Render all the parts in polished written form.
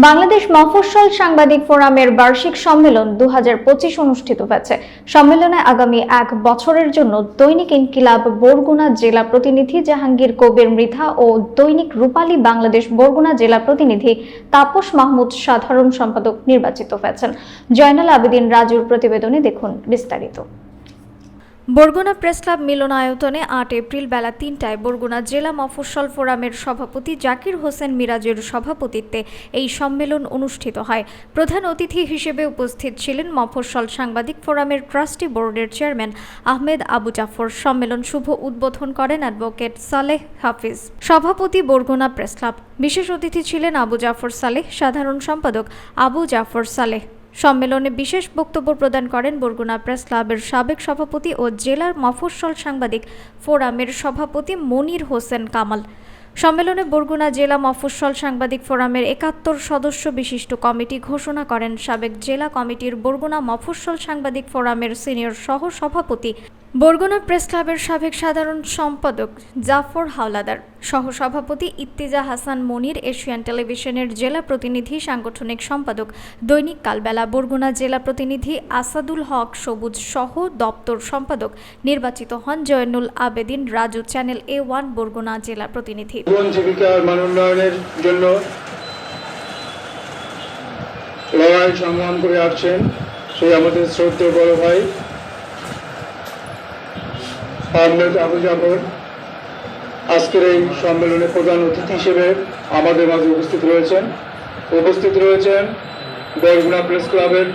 বাংলাদেশ মফস্বল সাংবাদিক ফোরামের বার্ষিক সম্মেলন 2025 অনুষ্ঠিত হয়েছে। সম্মেলনে আগামী 1 বছরের জন্য দৈনিক ইনকিলাব বরগুনা জেলা প্রতিনিধি জাহাঙ্গীর কবির মৃধা ও দৈনিক রূপালী বাংলাদেশ বরগুনা জেলা প্রতিনিধি তাপস মাহমুদ সাধারণ সম্পাদক নির্বাচিত হয়েছেন। জয়নাল আবেদিন রাজুর প্রতিবেদনে দেখুন বিস্তারিত। বরগুনা প্রেস ক্লাব মিলনায়তনে 8 এপ্রিল বেলা 3টায় বরগুনা জেলা মফস্বল ফোরামের সভাপতি জাকির হোসেন মিরাজের সভাপতিত্বে এই সম্মেলন অনুষ্ঠিত হয়। প্রধান অতিথি হিসেবে উপস্থিত ছিলেন মফস্বল সাংবাদিক ফোরামের ট্রাস্টি বোর্ডের চেয়ারম্যান আহমেদ আবু জাফর। সম্মেলন শুভ উদ্বোধন করেন অ্যাডভোকেট সালেহ হাফিজ, সভাপতি বরগুনা প্রেস ক্লাব। বিশেষ অতিথি ছিলেন আবু জাফর সালেহ, সাধারণ সম্পাদক আবু জাফর সালেহ। সম্মেলনে বিশেষ বক্তব্য প্রদান করেন বরগুনা প্রেস ক্লাবের সাবেক সভাপতি ও জেলার মফস্বল সাংবাদিক ফোরামের সভাপতি মনির হোসেন কামাল। সম্মেলনে বরগুনা জেলা মফস্বল সাংবাদিক ফোরামের 71 সদস্য বিশিষ্ট কমিটি ঘোষণা করেন সাবেক জেলা কমিটির বরগুনা মফস্বল সাংবাদিক ফোরামের সিনিয়র সহ সভাপতি, বরগুনা প্রেস ক্লাবের সাবেক সাধারণ সম্পাদক জাফর হাওলাদার, সহসভাপতি ইত্তিজা হাসান মনির, এশিয়ান টেলিভিশনের জেলা প্রতিনিধি সাংগঠনিক সম্পাদক দৈনিক কালবেলা বরগুনা জেলা প্রতিনিধি আসাদুল হক সবুজ সহ দপ্তর সম্পাদক নির্বাচিত হন জয়নুল আবেদিন রাজু, চ্যানেল A1 বরগুনা জেলা প্রতিনিধি। জীবিকার মান উন্নয়নের জন্য লড়াই সংগ্রাম করে আসছেন সেই আমাদের শ্রদ্ধেয় বড় ভাই আহমেদ আবু জাফর আজকের এই সম্মেলনে প্রধান অতিথি হিসেবে আমাদের মাঝে উপস্থিত রয়েছেন বরগুনা প্রেস ক্লাবের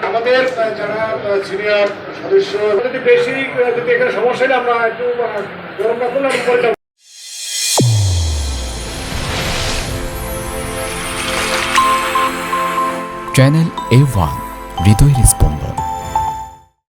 আমাদের যারা সিনিয়র সদস্য যদি বেশি যদি এখানে সমস্যা হলে আমরা একটু গরম না করলে আমি বললাম। চ্যানেল A1 হৃদয়ের স্পন্দন।